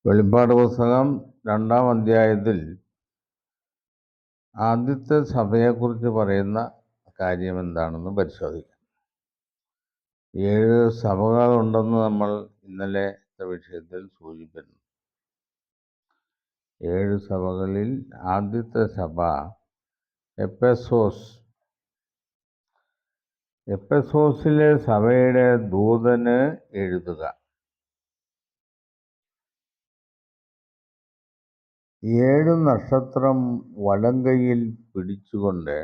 വെളിപ്പാട് പുസ്തകം 2-ാം അധ്യായത്തിൽ ആദ്യത്തെ സഭയെക്കുറിച്ച് പറയുന്ന കാര്യം എന്താണെന്ന് പരിശോധിക്കാം. 7 സഭകളുണ്ടെന്ന് നമ്മൾ ഇന്നലത്തെ വിഷയത്തിൽ സൂചിപ്പിച്ചു. 7 സഭകളിൽ ആദ്യത്തെ സഭ എഫെസോസ്. എഫെസോസിലെ സഭയുടെ ദൂതന് എഴുതുക. 7 നക്ഷത്രം വലങ്കൈയിൽ പിടിച്ചുകൊണ്ട്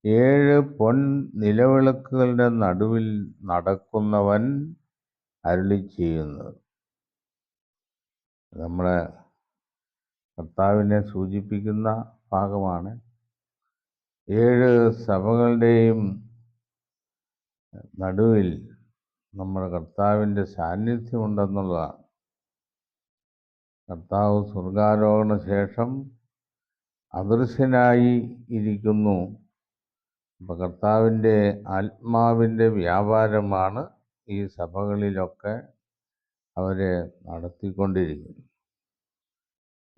7 പൊൻ നിലവിളക്കുകളുടെ നടുവിൽ നടക്കുന്നവൻ അരുളിച്ചെയ്യുന്നത്. നമ്മുടെ കർത്താവിനെ സൂചിപ്പിക്കുന്ന ഭാഗമാണ്. 7 സഭകളുടെയും നടുവിൽ നമ്മുടെ കർത്താവിൻ്റെ സാന്നിധ്യമുണ്ടെന്നുള്ളതാണ്. കർത്താവ് സ്വർഗാരോഹണ ശേഷം അദൃശ്യനായി ഇരിക്കുന്നു. അപ്പം കർത്താവിൻ്റെ ആത്മാവിൻ്റെ വ്യാപാരമാണ് ഈ സഭകളിലൊക്കെ അവരെ നടത്തിക്കൊണ്ടിരിക്കുന്നത്.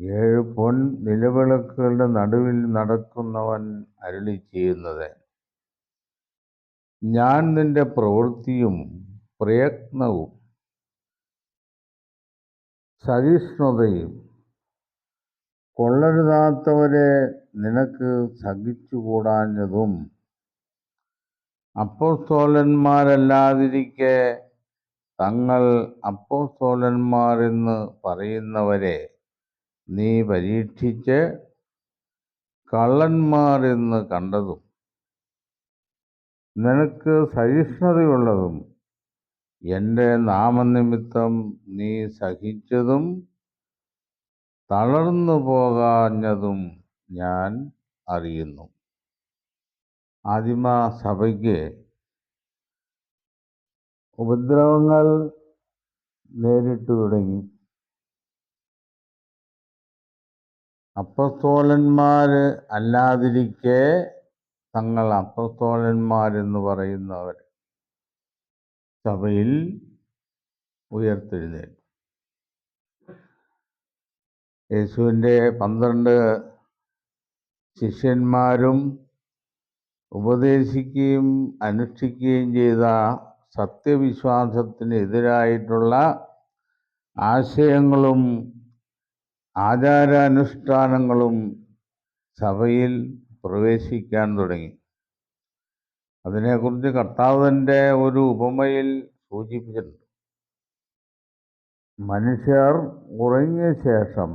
7 പൊൻ നിലവിളക്കുകളുടെ നടുവിൽ നടക്കുന്നവൻ അരുളിച്ചെയ്യുന്നത്, ഞാൻ നിന്റെ പ്രവൃത്തിയും പ്രയത്നവും സഹിഷ്ണുതയും കൊള്ളരുതാത്തവരെ നിനക്ക് സഹിച്ചുകൂടാഞ്ഞതും അപ്പോസ്തലന്മാരല്ലാതിരിക്കെ തങ്ങൾ അപ്പോസ്തലന്മാരെന്ന് പറയുന്നവരെ നീ പരീക്ഷിച്ച് കള്ളന്മാരെന്ന് കണ്ടതും നിനക്ക് സഹിഷ്ണുതയുള്ളതും എൻ്റെ നാമനിമിത്തം നീ സഹിച്ചതും തളർന്നു പോകാഞ്ഞതും ഞാൻ അറിയുന്നു. ആദിമ സഭയ്ക്ക് ഉപദ്രവങ്ങൾ നേരിട്ടു തുടങ്ങി. അപ്പോസ്തലന്മാർ അല്ലാതിരിക്കെ തങ്ങൾ അപ്പോസ്തലന്മാരെന്ന് പറയുന്നവർ സഭയിൽ ഉയർത്തെഴുന്നേറ്റു. യേശുവിൻ്റെ 12 ശിഷ്യന്മാരും ഉപദേശിക്കുകയും അനുഷ്ഠിക്കുകയും ചെയ്ത സത്യവിശ്വാസത്തിനെതിരായിട്ടുള്ള ആശയങ്ങളും ആചാരാനുഷ്ഠാനങ്ങളും സഭയിൽ പ്രവേശിക്കാൻ തുടങ്ങി. അതിനെക്കുറിച്ച് കർത്താവ് തൻ്റെ ഒരു ഉപമയിൽ സൂചിപ്പിച്ചിട്ടുണ്ട്. മനുഷ്യർ ഉറങ്ങിയ ശേഷം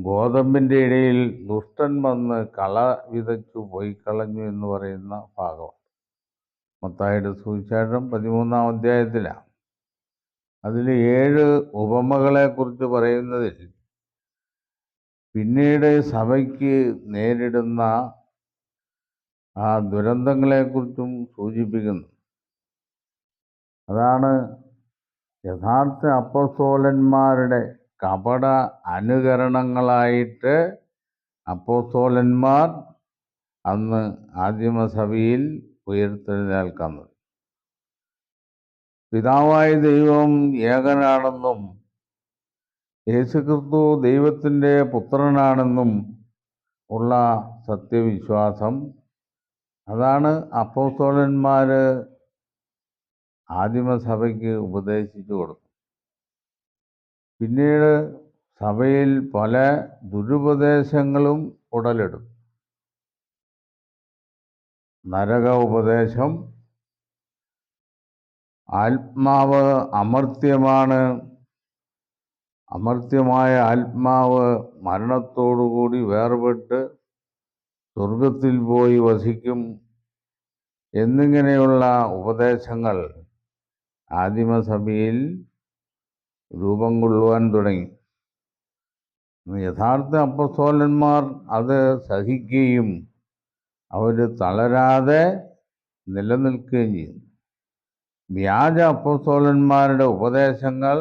ഗോതമ്പിൻ്റെ ഇടയിൽ ദുഷ്ടൻ വന്ന് കള വിതച്ചു പോയി കളഞ്ഞു എന്ന് പറയുന്ന ഭാഗമാണ്. മത്തായിയുടെ സുവിശേഷം 13-ാം അധ്യായത്തിലാണ്. അതിൽ 7 ഉപമകളെക്കുറിച്ച് പറയുന്നതിൽ പിന്നീട് സഭയ്ക്ക് നേരിടുന്ന ആ ദുരന്തങ്ങളെക്കുറിച്ചും സൂചിപ്പിക്കുന്നു. അതാണ് യഥാർത്ഥ അപ്പോസ്തലന്മാരുടെ കപട അനുകരണങ്ങളായിട്ട് അപ്പോസ്തലന്മാർ അന്ന് ആദിമസഭയിൽ ഉയർത്തെഴുന്നേൽക്കുന്നത്. പിതാവായ ദൈവം ഏകനാണെന്നും യേശുക്രിസ്തു ദൈവത്തിൻ്റെ പുത്രനാണെന്നും ഉള്ള സത്യവിശ്വാസം, അതാണ് അപ്പോസ്തലന്മാർ ആദിമസഭയ്ക്ക് ഉപദേശിച്ചു കൊടുത്തു. പിന്നീട് സഭയിൽ പല ദുരുപദേശങ്ങളും ഉടലെടുത്തു. നരക ഉപദേശം, ആത്മാവ് അമർത്യമാണ്, അമർത്യമായ ആത്മാവ് മരണത്തോടുകൂടി വേർപെട്ട് സ്വർഗത്തിൽ പോയി വസിക്കും എന്നിങ്ങനെയുള്ള ഉപദേശങ്ങൾ ആദിമസഭയിൽ രൂപം കൊള്ളുവാൻ തുടങ്ങി. യഥാർത്ഥ അപ്പോസ്തലന്മാർ അത് സഹിക്കുകയും അവർ തളരാതെ നിലനിൽക്കുകയും ചെയ്യും. വ്യാജ അപ്പോസ്തലന്മാരുടെ ഉപദേശങ്ങൾ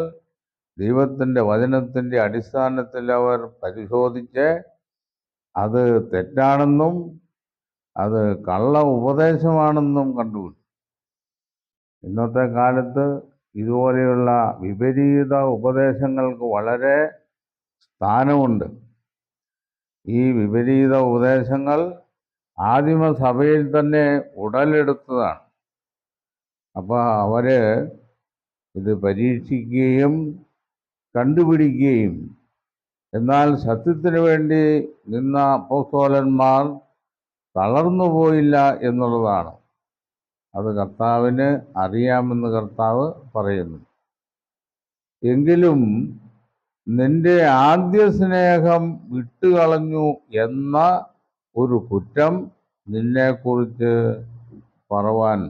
ദൈവത്തിൻ്റെ വചനത്തിൻ്റെ അടിസ്ഥാനത്തിൽ അവർ പരിശോധിച്ച് അത് തെറ്റാണെന്നും അത് കള്ള ഉപദേശമാണെന്നും കണ്ടുപിടിച്ചു. ഇന്നത്തെ കാലത്ത് ഇതുപോലെയുള്ള വിപരീത ഉപദേശങ്ങൾക്ക് വളരെ സ്ഥാനമുണ്ട്. ഈ വിപരീത ഉപദേശങ്ങൾ ആദിമസഭയിൽ തന്നെ ഉടലെടുത്തതാണ്. അപ്പോൾ അവര് ഇത് പരീക്ഷിക്കുകയും കണ്ടുപിടിക്കുകയും, എന്നാൽ സത്യത്തിന് വേണ്ടി നിന്ന അപ്പോസ്തലന്മാർ തളർന്നു പോയില്ല എന്നുള്ളതാണ്. അത് കർത്താവിന് അറിയാമെന്ന് കർത്താവ് പറയുന്നു. എങ്കിലും നിന്റെ ആദ്യ സ്നേഹം വിട്ടുകളഞ്ഞു എന്ന ഒരു കുറ്റം നിന്നെക്കുറിച്ച് പറവാൻ.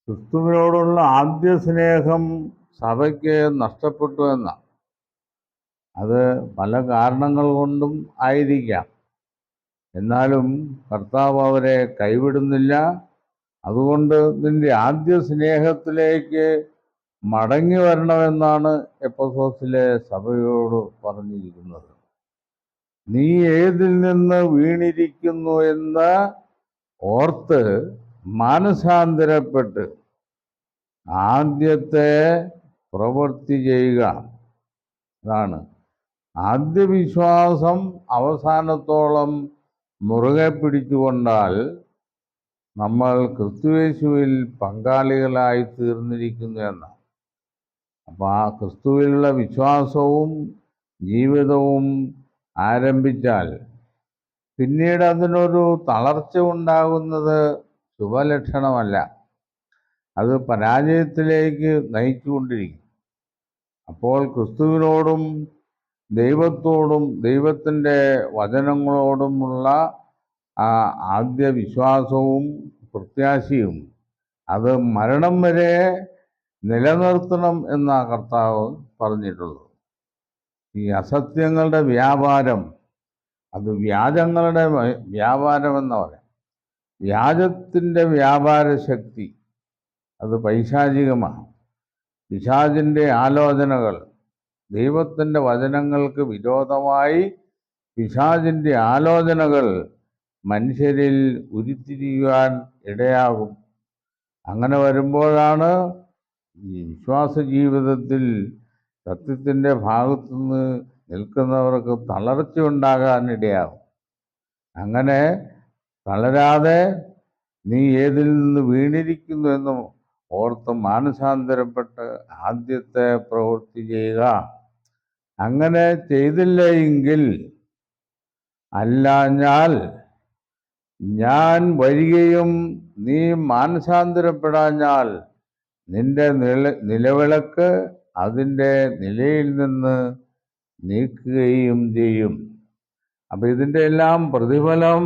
ക്രിസ്തുവിനോടുള്ള ആദ്യ സ്നേഹം സഭയ്ക്ക് നഷ്ടപ്പെട്ടു എന്നാണ്. അത് പല കാരണങ്ങൾ കൊണ്ടും ആയിരിക്കാം. എന്നാലും കർത്താവ് അവരെ കൈവിടുന്നില്ല. അതുകൊണ്ട് നിന്റെ ആദ്യ സ്നേഹത്തിലേക്ക് മടങ്ങി വരണമെന്നാണ് എഫെസോസിലെ സഭയോട് പറഞ്ഞിരിക്കുന്നത്. നീ ഏതിൽ നിന്ന് വീണിരിക്കുന്നു എന്ന് ഓർത്ത് മാനസാന്തരപ്പെട്ട് ആദ്യത്തെ പ്രവൃത്തി ചെയ്യുക. അതാണ് ആദ്യ വിശ്വാസം അവസാനത്തോളം മുറുകെ പിടിച്ചുകൊണ്ടാൽ നമ്മൾ ക്രിസ്തുയേശുവിൽ പങ്കാളികളായി തീർന്നിരിക്കുന്നു എന്നാണ്. അപ്പോൾ ആ ക്രിസ്തുവിലുള്ള വിശ്വാസവും ജീവിതവും ആരംഭിച്ചാൽ പിന്നീട് അതിനൊരു തളർച്ച ഉണ്ടാകുന്നത് ശുഭലക്ഷണമല്ല. അത് പരാജയത്തിലേക്ക് നയിച്ചുകൊണ്ടിരിക്കും. അപ്പോൾ ക്രിസ്തുവിനോടും ദൈവത്തോടും ദൈവത്തിൻ്റെ വചനങ്ങളോടുമുള്ള ആ ആദ്യ വിശ്വാസവും പ്രത്യാശയും അത് മരണം വരെ നിലനിർത്തണം എന്ന കർത്താവ് പറഞ്ഞിട്ടുള്ളത്. ഈ അസത്യങ്ങളുടെ വ്യാപാരം അത് വ്യാജങ്ങളുടെ വ്യാപാരമെന്ന് പറയാം. വ്യാജത്തിൻ്റെ വ്യാപാര ശക്തി അത് പൈശാചികമാണ്. പിശാചിൻ്റെ ആലോചനകൾ, ദൈവത്തിൻ്റെ വചനങ്ങൾക്ക് വിരോധമായി പിശാചിൻ്റെ ആലോചനകൾ മനുഷ്യരിൽ ഉരുത്തിരിയുവാൻ ഇടയാകും. അങ്ങനെ വരുമ്പോഴാണ് ഈ വിശ്വാസ ജീവിതത്തിൽ സത്യത്തിൻ്റെ ഭാഗത്തുനിന്ന് നിൽക്കുന്നവർക്ക് തളർച്ച ഉണ്ടാകാനിടയാകും. അങ്ങനെ തളരാതെ നീ ഏതിൽ നിന്ന് വീണിരിക്കുന്നു എന്നും ഓർത്ത് മാനസാന്തരപ്പെട്ട് ആദ്യത്തെ പ്രവൃത്തി ചെയ്യുക. അങ്ങനെ ചെയ്തില്ല എങ്കിൽ അല്ലാഞ്ഞാൽ ഞാൻ വരികയും നീ മാനസാന്തരപ്പെടാഞ്ഞാൽ നിന്റെ നിലവിളക്ക് അതിൻ്റെ നിലയിൽ നിന്ന് നീക്കുകയും ചെയ്യും. അപ്പം ഇതിൻ്റെ എല്ലാം പ്രതിഫലം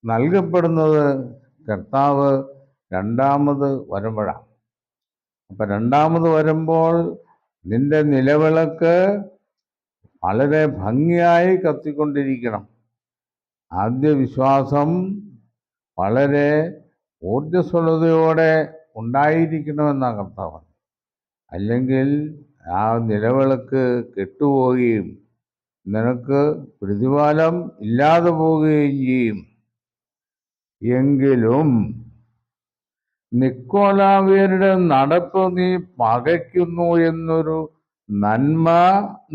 നൽകപ്പെടുന്നത് കർത്താവ് രണ്ടാമത് വരുമ്പോഴാണ്. അപ്പം രണ്ടാമത് വരുമ്പോൾ നിന്റെ നിലവിളക്ക് വളരെ ഭംഗിയായി കത്തിക്കൊണ്ടിരിക്കണം. ആദ്യ വിശ്വാസം വളരെ ഊർജ്ജസ്വലതയോടെ ഉണ്ടായിരിക്കണമെന്നാണ് കർത്താവ്. അല്ലെങ്കിൽ ആ നിലവിളക്ക് കെട്ടുപോവുകയും നിനക്ക് പ്രതിഫലം ഇല്ലാതെ പോവുകയും ചെയ്യും. എങ്കിലും നിക്കോലാവ്യരുടെ നടപ്പ് നീ പകയ്ക്കുന്നു എന്നൊരു നന്മ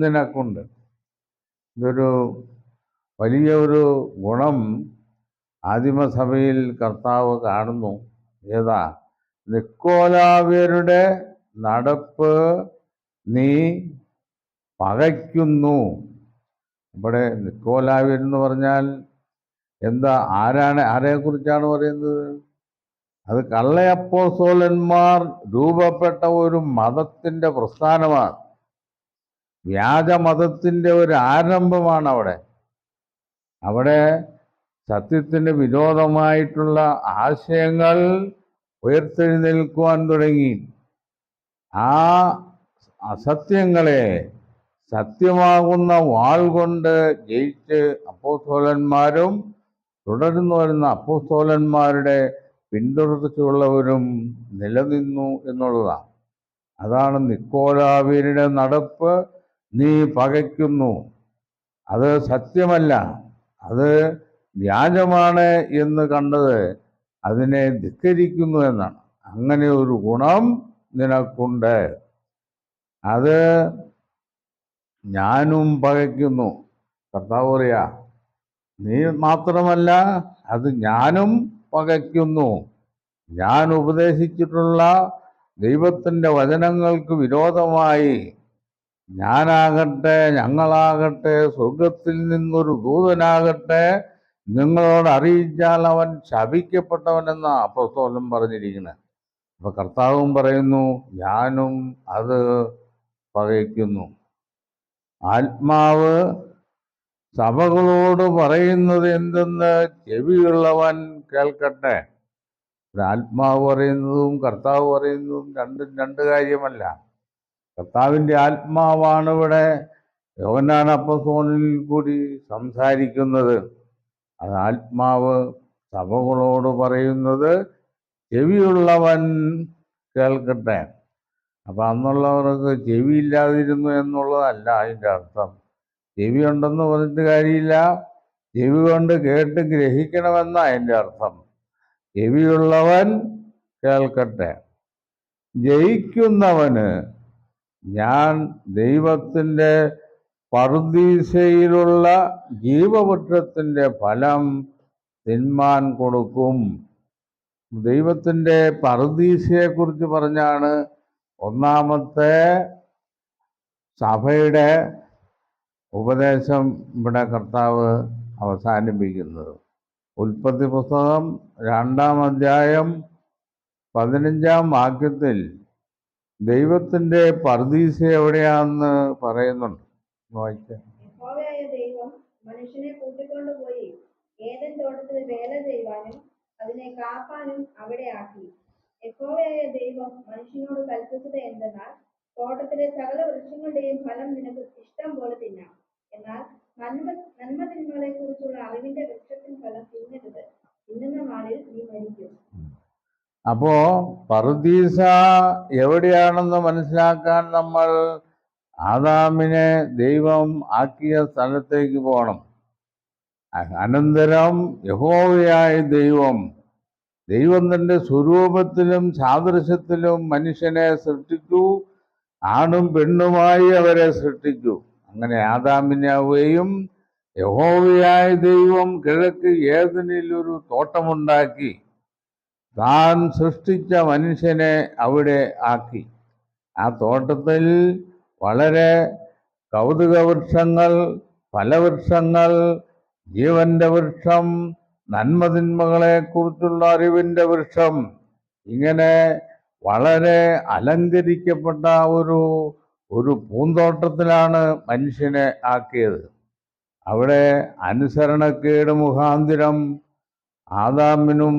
നിനക്കുണ്ട്. ഇതൊരു വലിയ ഒരു ഗുണം ആദിമസഭയിൽ കർത്താവ് കാണുന്നു. ഏതാ? നിക്കോലാവ്യരുടെ നടപ്പ് നീ പകയ്ക്കുന്നു. ഇവിടെ നിക്കോലാവ്യരെന്ന് പറഞ്ഞാൽ എന്താ? ആരെക്കുറിച്ചാണ് പറയുന്നത്? അത് കള്ളയപ്പോസ്തലന്മാർ രൂപപ്പെട്ട ഒരു മതത്തിൻ്റെ പ്രസ്ഥാനമാണ്. വ്യാജമതത്തിൻ്റെ ഒരു ആരംഭമാണ് അവിടെ സത്യത്തിന് വിരോധമായിട്ടുള്ള ആശയങ്ങൾ ഉയർത്തെഴുന്നേൽക്കുവാൻ തുടങ്ങി. ആ അസത്യങ്ങളെ സത്യമാകുന്ന വാൾ കൊണ്ട് ജയിച്ച് അപ്പോസ്തലന്മാരും തുടർന്നു വരുന്ന അപ്പോസ്തലന്മാരുടെ പിന്തുടർച്ചയുള്ളവരും നിലനിന്നു എന്നുള്ളതാണ്. അതാണ് നിക്കോലാവ്യരുടെ നടപ്പ് നീ പകയ്ക്കുന്നു. അത് സത്യമല്ല, അത് വ്യാജമാണ് എന്ന് കണ്ടത് അതിനെ ധിക്കരിക്കുന്നു എന്നാണ്. അങ്ങനെ ഒരു ഗുണം നിനക്കുണ്ട്. അത് ഞാനും പകയ്ക്കുന്നു. കർത്താവ് പറയാ, നീ മാത്രമല്ല, അത് ഞാനും പകയ്ക്കുന്നു. ഞാൻ ഉപദേശിച്ചിട്ടുള്ള ദൈവത്തിൻ്റെ വചനങ്ങൾക്ക് വിരോധമായി ഞാനാകട്ടെ, ഞങ്ങളാകട്ടെ, സ്വർഗത്തിൽ നിന്നൊരു ദൂതനാകട്ടെ നിങ്ങളോട് അറിയിച്ചാൽ അവൻ ശപിക്കപ്പെട്ടവനെന്ന അപ്പോസ്തലൻ പറഞ്ഞിരിക്കുന്നത്. അപ്പൊ കർത്താവും പറയുന്നു, ഞാനും അത് പകയ്ക്കുന്നു. ആത്മാവ് സഭകളോട് പറയുന്നത് എന്തെന്ന് ചെവിയുള്ളവൻ കേൾക്കട്ടെ. ആത്മാവ് പറയുന്നതും കർത്താവ് പറയുന്നതും രണ്ടും രണ്ട് കാര്യമല്ല. കർത്താവിൻ്റെ ആത്മാവാണ് ഇവിടെ യോഹന്നാൻ അപ്പോസ്തലനിൽ കൂടി സംസാരിക്കുന്നത്. അത് ആത്മാവ് സഭകളോട് പറയുന്നത് ചെവിയുള്ളവൻ കേൾക്കട്ടെ. അപ്പം അന്നുള്ളവർക്ക് ചെവിയില്ലാതിരുന്നു എന്നുള്ളതല്ല അതിൻ്റെ അർത്ഥം. ചെവി ഉണ്ടെന്ന് പറഞ്ഞിട്ട് കാര്യമില്ല, ചെവി കൊണ്ട് കേട്ട് ഗ്രഹിക്കണമെന്ന അതിൻ്റെ അർത്ഥം. ചെവിയുള്ളവൻ കേൾക്കട്ടെ. ജയിക്കുന്നവന് ഞാൻ ദൈവത്തിൻ്റെ പറുദീസയിലുള്ള ജീവവൃക്ഷത്തിൻ്റെ ഫലം തിന്മാൻ കൊടുക്കും. ദൈവത്തിൻ്റെ പറുദീസയെക്കുറിച്ച് പറഞ്ഞാണ് ഒന്നാമത്തെ സഭയുടെ ഉപദേശം ഇവിടെ കർത്താവ് അവസാനിപ്പിക്കുന്നത്. ഉൽപ്പത്തി പുസ്തകം 2-ാം അധ്യായം 15-ാം വാക്യത്തിൽ ദൈവത്തിൻ്റെ പറുദീസ എവിടെയാണെന്ന് പറയുന്നുണ്ട്. വായിക്കാം. യഹോവയായ ദൈവം മനുഷ്യനെ കൂട്ടിക്കൊണ്ടുപോയി ഏദൻ തോട്ടത്തിൽ വേല ചെയ്യുവാനും അതിനെ കാപ്പാനും അവിടെ ആക്കി. യഹോവയായ ദൈവം മനുഷ്യനോട് കൽപ്പിച്ചത് എന്തെന്നാൽ, തോട്ടത്തിലെ സകല വൃക്ഷങ്ങളുടെയും ഫലം നിനക്ക് ഇഷ്ടം പോലെ തിന്നാം, എന്നാൽ നന്മതിന്മകളെ കുറിച്ചുള്ള അറിവിന്റെ വൃക്ഷത്തിൻ ഫലം തിന്നരുത്. തിന്നുന്ന നാളിൽ നീ മരിക്കും. അപ്പോ പറുദീസ എവിടെയാണെന്ന് മനസ്സിലാക്കാൻ നമ്മൾ ആദാമിനെ ദൈവം ആക്കിയ സ്ഥലത്തേക്ക് പോകണം. അനന്തരം യഹോവയായ ദൈവം തൻ്റെ സ്വരൂപത്തിലും സാദൃശ്യത്തിലും മനുഷ്യനെ സൃഷ്ടിച്ചു, ആണും പെണ്ണുമായി അവരെ സൃഷ്ടിച്ചു. അങ്ങനെ ആദാമിനെ ഹവ്വയും യഹോവയായ ദൈവം കിഴക്ക് ഏദനിൽ ഒരു തോട്ടമുണ്ടാക്കി താൻ സൃഷ്ടിച്ച മനുഷ്യനെ അവിടെ ആക്കി. ആ തോട്ടത്തിൽ വളരെ കൗതുകവൃക്ഷങ്ങൾ, ഫലവൃക്ഷങ്ങൾ, ജീവന്റെ വൃക്ഷം, നന്മതിന്മകളെക്കുറിച്ചുള്ള അറിവിൻ്റെ വൃക്ഷം, ഇങ്ങനെ വളരെ അലങ്കരിക്കപ്പെട്ട ഒരു പൂന്തോട്ടത്തിലാണ് മനുഷ്യനെ ആക്കിയത്. അവിടെ അനുസരണക്കേട് മുഖാന്തിരം ആദാമിനും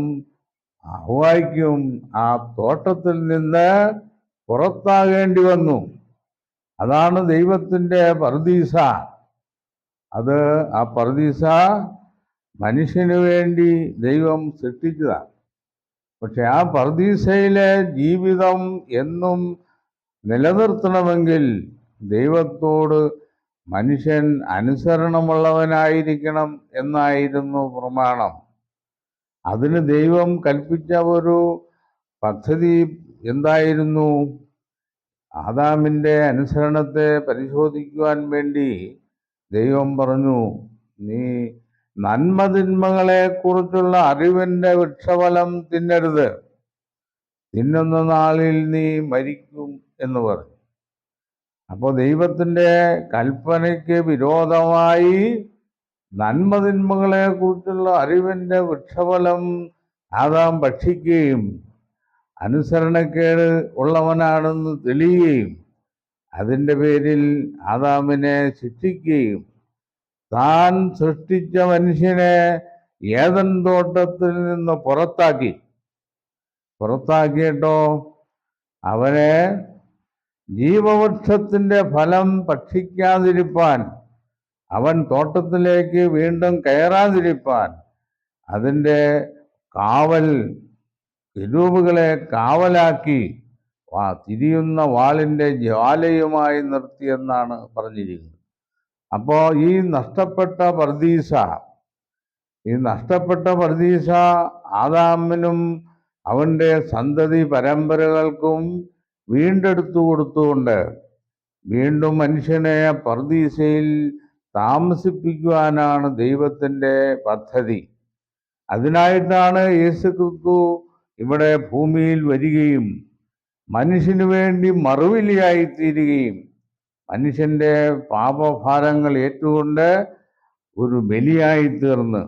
ഹവ്വായ്ക്കും ആ തോട്ടത്തിൽ നിന്ന് പുറത്താകേണ്ടി വന്നു. അതാണ് ദൈവത്തിൻ്റെ പറുദീസ. ആ പറുദീസ മനുഷ്യന് വേണ്ടി ദൈവം സൃഷ്ടിച്ചതാണ്. പക്ഷെ ആ പറുദീസയിലെ ജീവിതം എന്നും നിലനിർത്തണമെങ്കിൽ ദൈവത്തോട് മനുഷ്യൻ അനുസരണമുള്ളവനായിരിക്കണം എന്നായിരുന്നു പ്രമാണം. അതിന് ദൈവം കൽപ്പിച്ച ഒരു പദ്ധതി എന്തായിരുന്നു? ആദാമിൻ്റെ അനുസരണത്തെ പരിശോധിക്കുവാൻ വേണ്ടി ദൈവം പറഞ്ഞു, നീ നന്മതിന്മകളെക്കുറിച്ചുള്ള അറിവിൻ്റെ വൃക്ഷഫലം തിന്നരുത്, തിന്നുന്ന നാളിൽ നീ മരിക്കും എന്ന് പറഞ്ഞു. അപ്പോൾ ദൈവത്തിൻ്റെ കൽപ്പനയ്ക്ക് വിരോധമായി നന്മതിന്മകളെക്കുറിച്ചുള്ള അറിവിൻ്റെ വൃക്ഷഫലം ആദാം ഭക്ഷിക്കുകയും അനുസരണക്കേട് ഉള്ളവനാണെന്ന് തെളിയുകയും അതിൻ്റെ പേരിൽ ആദാമിനെ ശിക്ഷിക്കുകയും താൻ സൃഷ്ടിച്ച മനുഷ്യനെ ഏദൻ തോട്ടത്തിൽ നിന്ന് പുറത്താക്കിയിട്ടോ അവനെ ജീവവൃക്ഷത്തിൻ്റെ ഫലം ഭക്ഷിക്കാതിരിപ്പാൻ, അവൻ തോട്ടത്തിലേക്ക് വീണ്ടും കയറാതിരിപ്പാൻ അതിൻ്റെ കെരൂബുകളെ കാവലാക്കി തിരിയുന്ന വാളിൻ്റെ ജ്വാലയുമായി നിർത്തിയെന്നാണ് പറഞ്ഞിരിക്കുന്നത്. അപ്പോൾ ഈ നഷ്ടപ്പെട്ട പറുദീസ ആദാമിനും അവൻ്റെ സന്തതി പരമ്പരകൾക്കും വീണ്ടെടുത്തു കൊടുത്തുകൊണ്ട് വീണ്ടും മനുഷ്യനെ പർദീസയിൽ താമസിപ്പിക്കുവാനാണ് ദൈവത്തിൻ്റെ പദ്ധതി. അതിനായിട്ടാണ് യേശുക്രിസ്തു ഇവിടെ ഭൂമിയിൽ വരികയും മനുഷ്യന് വേണ്ടി മറുവിലയായിത്തീരുകയും മനുഷ്യൻ്റെ പാപഭാരങ്ങൾ ഏറ്റുകൊണ്ട് ഒരു ബലിയായി തീർന്ന്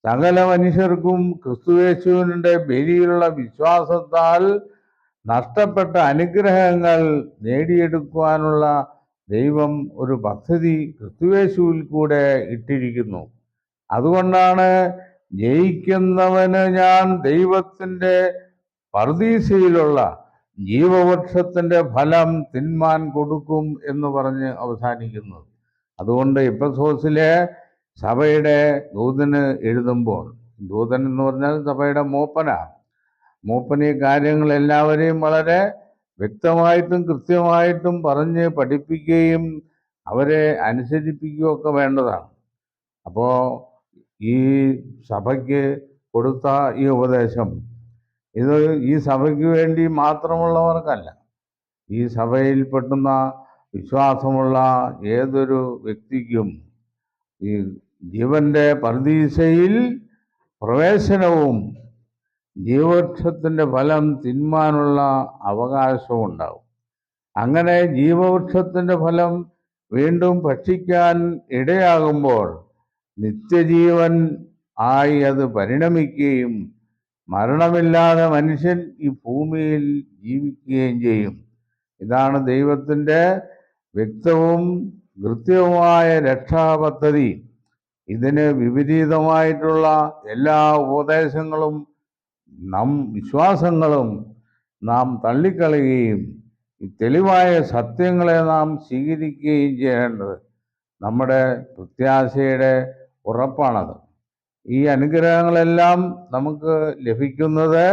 സകല മനുഷ്യർക്കും ക്രിസ്തുയേശുവിൻ്റെ ബലിയിലുള്ള വിശ്വാസത്താൽ നഷ്ടപ്പെട്ട അനുഗ്രഹങ്ങൾ നേടിയെടുക്കുവാനുള്ള ദൈവം ഒരു പദ്ധതി ക്രിസ്തുയേശുവിൽ കൂടെ ഇട്ടിരിക്കുന്നു. അതുകൊണ്ടാണ് ജയിക്കുന്നവന് ഞാൻ ദൈവത്തിൻ്റെ പർദീസയിലുള്ള ജീവവൃക്ഷത്തിൻ്റെ ഫലം തിന്മാൻ കൊടുക്കും എന്ന് പറഞ്ഞ് അവസാനിക്കുന്നത്. അതുകൊണ്ട് എഫെസോസിലെ സഭയുടെ ദൂതന് എഴുതുമ്പോൾ, ദൂതൻ എന്ന് പറഞ്ഞാൽ സഭയുടെ മൂപ്പൻ ഈ കാര്യങ്ങൾ എല്ലാവരെയും വളരെ വ്യക്തമായിട്ടും കൃത്യമായിട്ടും പറഞ്ഞ് പഠിപ്പിക്കുകയും അവരെ അനുസരിപ്പിക്കുകയൊക്കെ വേണ്ടതാണ്. അപ്പോൾ ഈ സഭയ്ക്ക് കൊടുത്ത ഈ ഉപദേശം ഇത് ഈ സഭയ്ക്ക് വേണ്ടി മാത്രമുള്ളവർക്കല്ല, ഈ സഭയിൽ പെട്ടുന്ന വിശ്വാസമുള്ള ഏതൊരു വ്യക്തിക്കും ഈ ജീവന്റെ പർദീസയിൽ പ്രവേശനവും ജീവവൃക്ഷത്തിൻ്റെ ഫലം തിന്മാനുള്ള അവകാശവും ഉണ്ടാവും. അങ്ങനെ ജീവവൃക്ഷത്തിൻ്റെ ഫലം വീണ്ടും ഭക്ഷിക്കാൻ ഇടയാകുമ്പോൾ നിത്യജീവൻ ആയി അത് പരിണമിക്കുകയും മരണമില്ലാതെ മനുഷ്യൻ ഈ ഭൂമിയിൽ ജീവിക്കുകയും ചെയ്യും. ഇതാണ് ദൈവത്തിൻ്റെ വ്യക്തവും കൃത്യവുമായ രക്ഷാപദ്ധതി. ഇതിന് വിപരീതമായിട്ടുള്ള എല്ലാ ഉപദേശങ്ങളും വിശ്വാസങ്ങളും നാം തള്ളിക്കളയുകയും ഈ തെളിവായ സത്യങ്ങളെ നാം സ്വീകരിക്കുകയും ചെയ്യേണ്ടത് നമ്മുടെ പ്രത്യാശയുടെ ഉറപ്പാണത്. ഈ അനുഗ്രഹങ്ങളെല്ലാം നമുക്ക് ലഭിക്കുന്നത്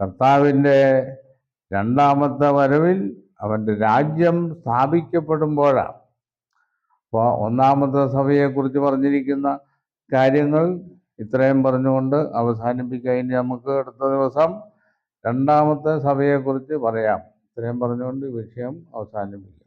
കർത്താവിൻ്റെ രണ്ടാമത്തെ വരവിൽ അവൻ്റെ രാജ്യം സ്ഥാപിക്കപ്പെടുമ്പോഴാണ്. അപ്പോൾ ഒന്നാമത്തെ സഭയെക്കുറിച്ച് പറഞ്ഞിരിക്കുന്ന കാര്യങ്ങൾ ഇത്രയും പറഞ്ഞുകൊണ്ട് അവസാനിപ്പിക്കുക. ഇനി നമുക്ക് അടുത്ത ദിവസം രണ്ടാമത്തെ സഭയെക്കുറിച്ച് പറയാം. ഇത്രയും പറഞ്ഞുകൊണ്ട് ഈ വിഷയം അവസാനിപ്പിക്കാം.